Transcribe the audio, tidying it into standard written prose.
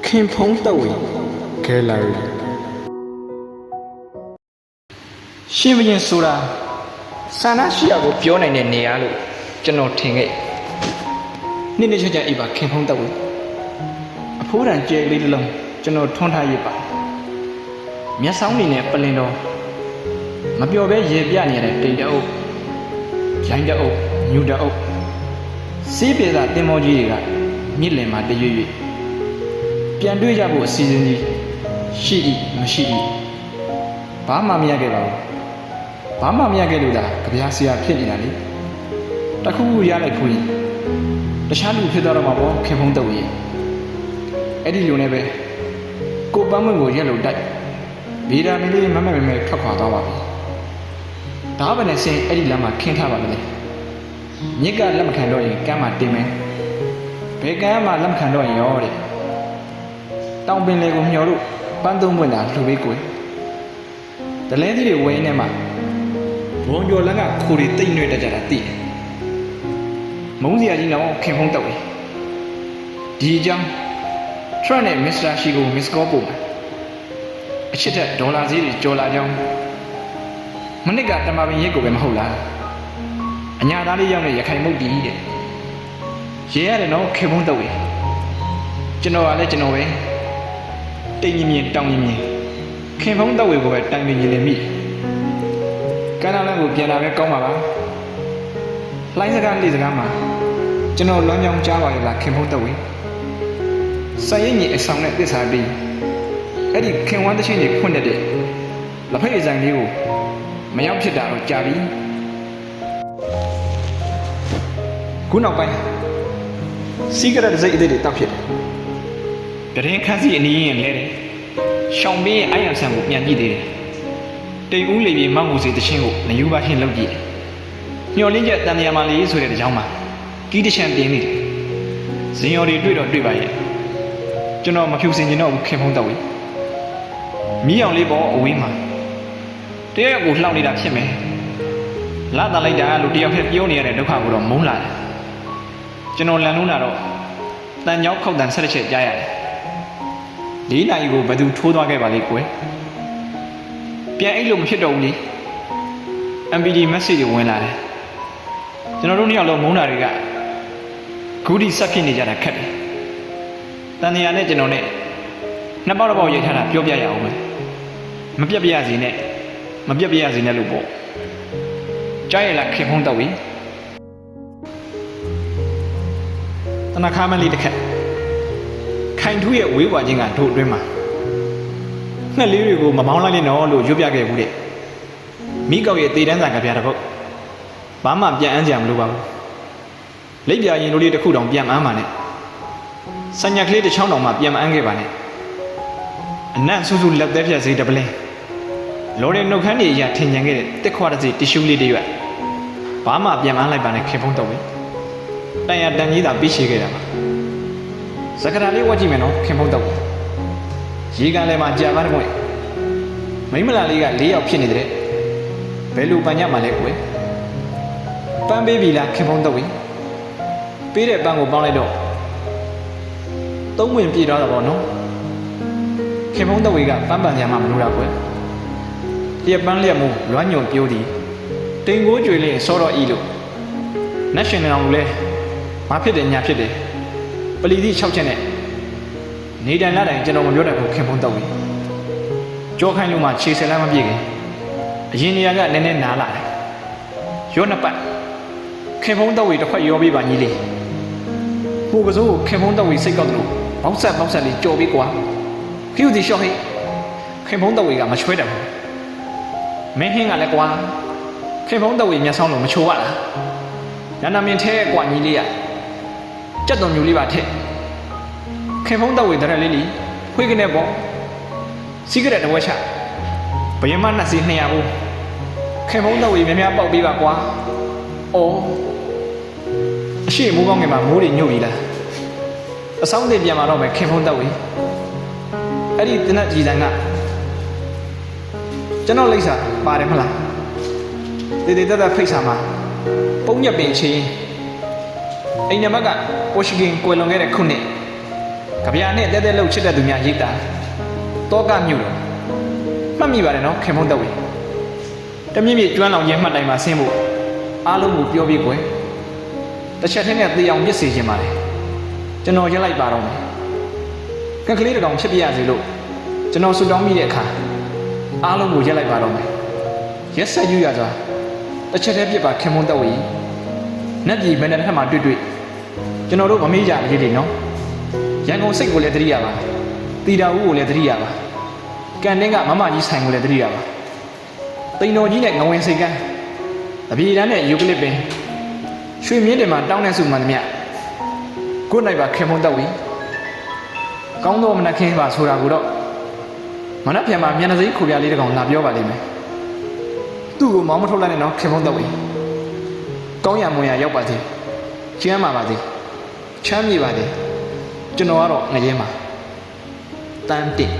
ခင်ဖုံးတော့ဝင်ခဲလာရီရှင်ဘရင်ဆိုတာဆန္ဒရှိရကိုပြောနိုင်တဲ့နေရာလို့ကျွန်တော်ထင်ခဲ့နေ့နေ့ချက်အိပ်ပါခင်ဖုံးတော့ဝင်အဖိုးတန်ကျဲလေးတစ်လုံးကျွန်တော်ထွန်းထားရပါမျက်စောင်းနေနဲ့ပလင်တော်မပျော်ပဲရေပြနေရတဲ့တိမ်တအုပ်ရိုင်းတအုပ်ညူတအုပ်စီးပြေသာတင်မောကြီးတွေကမြစ်လယ်မှာတရွေ့ရွေ့ပြန်တွေ့ကြဖို့အစီအစဉ်ကြီးရှိ၏မရှိ၏ဘာမှမရခဲ့ပါဘူးဘာမှမရခဲ့လို့ဒါကြပြားဆရာဖြစ်နေတာလေတခုခုရလိုက်ခွင့်တခြားလူဖြစ်သွားတော့မှာပေါ့ခင်ဖုံးတော့ရင်အဲ့ဒီလိုနဲ့ပဲကိုပန်းမွင့်ကိုရက်လို့တိုက်ဗီတာမင်လေးမမမဲထွက်ခွာသွားပါပြီဒါပဲနဲ့ဆင်းအဲ့ဒီလမ်းမှာခင်းထားပါမလဲမြစ်ကလက်မခံတော့ရင်ကမ်းမှာတင်မယ်ဘယ်ကမ်းမှာလက်မခံတော့ရင်ရောတဲ့တောင်ပင်လေကိုမျောလို့ပန်းသုံးပွင့်တာလှူပေးကိုတလဲသီးတွေဝင်းထဲမှာဘုံကျော်လန်းကခိုးတွေတိတ်နှွေ့တတ်ကြတာသိတယ်မုန်းစရာကြီးတော့ခင်ဖုံးတော့တယ်ဒီအကြောင်းထရန့်နဲ့မစ္စတာရှီကိုမစ္စကောပို့မှာအချစ်တဲ့ဒေါ်လာဈေးတွေကျော်လာကြောင်းမနစ်ကတမပင်ရိတ်ကိုပဲမဟုတ်လားအညာသားလေးရောက်နေရခိုင်မုတ်တီးတဲ့ရေရတယ်နော်ခင်ဖုံးတော့တယ်ကျွန်တော်ကလည်းကျွန်တော်ပဲတိတ်မြင်တောင်းမြင်ခင်ဖုံးတော့ဝေကိုပဲတိုင်ပင်မြင်နေမိကမ်းနားလမ်းကိုပြန်လာပဲကောင်းပါလားလှိုင်းစကားလေးစကားမှာကျွန်တော်လွမ်းကြောင်းကြားပါရဲ့လားခင်ဖုံးတော့ဝေစိုက်ရင်ကြီးအဆောင်နဲ့တစ္ဆာပြီးအဲ့ဒီခင်ဝမ်းတချင်းတွေဖွင့်တဲ့လက်ဖက်ရည်ဆိုင်လေးကိုမရောက်ဖြစ်တာတော့ကြာပြီခုနောက်ပိုင်းစီးကရက်တစ်စိတ်အသေးတွေတောက်ဖြစ်တယ်တရင်ခန်းစီအနည်းရင်လဲတယ်ရှောင်းပေးရဲ့အိုင်ရဆန်ကိုပြန်ကြည့်သေးတယ်တိမ်ဦးလေးပြေမောက်ငူစီတချင်းကိုနယူပါချင်းလုပ်ကြည့်ညှော်လင်းချက်တန်မြာမာလေးဆိုတဲ့ကြောင်းမှာကီးတချန်တင်းနေတယ်ဇင်ရော်တွေတွေ့တော့တွေ့ပါရဲ့ကျွန်တော်မဖြူစင်ကျင်တော့ဘူးခင်ဖုံးတော့ဝင်မီးအောင်လေးပေါ့အဝေးမှာတရက်ကိုလှောက်နေတာဖြစ်မယ်လာတာလိုက်တာလို့တယောက်ထက်ပြောနေရတဲ့ဒုက္ခကိုတော့မုန်းလာတယ်ကျွန်တော်လန်လုံးလာတော့တန်ကြောက်ခောက်တန်ဆက်တစ်ချက်ကြားရတယ်၄နာရီကိုဘယ်သူထိုးသွားခဲ့ပါလိမ့်ကွယ်ပြန်အိတ်လို့မဖြစ်တော့ဘူးလေ MPD message တွေဝင်လာတယ်ကျွန်တော်တို့နှစ်ယောက်လုံးမုန်းတာတွေကဂူဒီဆက်ဖြစ်နေကြတာခက်တယ်တန်နေရာနဲ့ကျွန်တော်နဲ့နှစ်ပေါက်တစ်ပေါက်ရိုက်ထားတာပြောပြရအောင်မယ်မပြတ်ပြရစီနဲ့မပြတ်ပြရစီနဲ့လို့ပေါ့ကြားရလားခင်ဖုံးတော့ပြီတနခါမလေးတစ်ခက်ခိုင်ထူးရဲ့ဝေးကွာခြင်းကတို့အတွင်းမှာငှက်လေးတွေကိုမမောင်းလိုက်နဲ့နော်လို့ရွတ်ပြခဲ့ဘူးတဲ့မိကောက်ရဲ့တေတန်းစာကပြတဲ့ပုတ်ဘာမှပြန်အမ်းကြမလို့ပါဘူးလက်ပြရင်တို့လေးတစ်ခုတောင်ပြန်အမ်းပါနဲ့စညက်ကလေးတစ်ချောင်းတောင်မှပြန်မအမ်းခဲ့ပါနဲ့အနံ့ဆူဆူလက်သေးဖြတ်စေးတပလင်းလော်တဲ့နှုတ်ခမ်းတွေအရာထင်ကြံခဲ့တဲ့တက်ခွာတစ်စီတီရှူးလေးတွေရွက်ဘာမှပြန်မအမ်းလိုက်ပါနဲ့ခင်ဖုံးတော့ပဲတန်ရတန်ကြီးသာပြီးရှိခဲ့တာပါစကရာလေးဝတ်ကြည့်မယ်နော်ခင်ဖုံးတော့ရေကန်လဲမှာကြာပန်းကွယ်မိမလာလေးက၄ယောက်ဖြစ်နေတဲ့ဘယ်လိုပန်ညမှာလဲကွယ်ပန်းပေးပြီလားခင်ဖုံးတော့ပေးတဲ့ပန်းကိုပေါင်းလိုက်တော့သုံးဝင်ပြေသွားတာပေါ့နော်ခင်ဖုံးတော့ကပန်းပန်ကြမှာမလို့တာကွယ်လျက်ပန်းလျက်မို့လွမ်းညုံပြိုးသည်တိမ်ကိုကြွေလေးစောတော့ဤလို့နက်ရှင်နယ်အောင်လဲမဖြစ်တယ်ညာဖြစ်တယ်ပလီသည့်6ချက်နဲ့နေတိုင်လာတိုင်ကျွန်တော်မပြောတတ်ဘူးခင်ဖုံးတော့ကြောခိုင်းလို့မှခြေဆယ်လမ်းမပြည့်ခင်အရင်နေရာကနည်းနည်းနားလာတယ်ရောနှစ်ပတ်ခင်ဖုံးတော့တစ်ခွက်ရောပေးပါညီလေးဟိုကစိုးခင်ဖုံးတော့စိတ်ကောက်တယ်လို့ဘောက်ဆက်လေးကြော်ပေးကွာခီးဦးဒီရှော့ဟိခင်ဖုံးတော့ကမချွဲတယ်ဘူးမင်းဟင်းကလည်းကွာခင်ဖုံးတော့မျက်စောင်းလို့မချိုးရလားညနာမင်းထဲကွာညီလေးရကြက်တော်မျိုးလေးပါထက်ခင်ဖုံးတော့တရက်လေးလီခွေးကနေပေါ့စီးကရက်တစ်ဝက်ချဘယမနှစ်စီ200ဘူးခင်ဖုံးတော့များများပေါက်ပေးပါကွာအော်အရှိမိုးကောင်းငယ်မှာမိုးတွေညှို့ပြီလားအဆောင်တွေပြန်มาတော့မယ်ခင်ဖုံးတော့အဲ့ဒီတနက်ကြီးဆိုင်ကကျွန်တော်လိမ့်စာပါတယ်မလားတေတေတက်တက်ဖိတ်စာမှာပုံညက်ပင်ချင်းအိမ်နံပါတ်ကပိုရှိကင်ကွယ်လွန်ခဲ့တဲ့ခုနှစ် ကြပြာနဲ့တဲတဲလှုပ်ချစ်တဲ့သူများရိတ်တာတောကမြို့တော်မှတ်မိပါတယ်နော်ခင်မုန်းတော့ဝေတမြင့်မြင့်ကျွမ်းလောင်ခြင်းမှတ်တိုင်မှာဆင်းဖို့အားလုံးကိုပြောပြီးကွယ်တစ်ချက်ချင်းနဲ့သေအောင်မြစ်စေခြင်းပါလေကျွန်တော်ရက်လိုက်ပါတော့မယ်ကက်ကလေးတစ်ကောင်ဖြစ်ပြရစီလို့ကျွန်တော်ဆူတောင်းမိတဲ့အခါအားလုံးကိုရက်လိုက်ပါတော့မယ်ရက်ဆက်ယူရစွာတစ်ချက်တည်းပြစ်ပါခင်မုန်းတော့ဝေနတ်ပြည်မန္တလေးထက်မှာတွေ့ကျွန်တော်တို့မမေ့ကြဘူးလေနော်ရန်ကုန်စိတ်ကိုလည်းတတိရပါတီတာဦးကိုလည်းတတိရပါကန်တင်းကမမကြီးဆိုင်ကိုလည်းတတိရပါတိန်တော်ကြီးနဲ့ငဝင်စိတ်ကန်းအပြေတန်းနဲ့ယူကလစ်ပင်ရွှေမြင်းတင်မှာတောင်းတဲ့စုမှန်သမျှကိုနိုင်ပါခင်မုန်းတော့ဝေကောင်းသောမနက်ခင်းပါဆိုတာကိုတော့မနက်ပြန်မှာမျက်နှာစိခုပြလေးတစ်ကောင်လာပြောပါလိမ့်မယ်သူ့ကိုမောင်းမထုတ်လိုက်နဲ့နော်ခင်မုန်းတော့ဝေကောင်းရမွန်ရရောက်ပါသေးကျမ်းပါပါသေးချမ်းမြေပါသေးကျွန်တော်ကတော့ငရဲမှာတန်းတစ်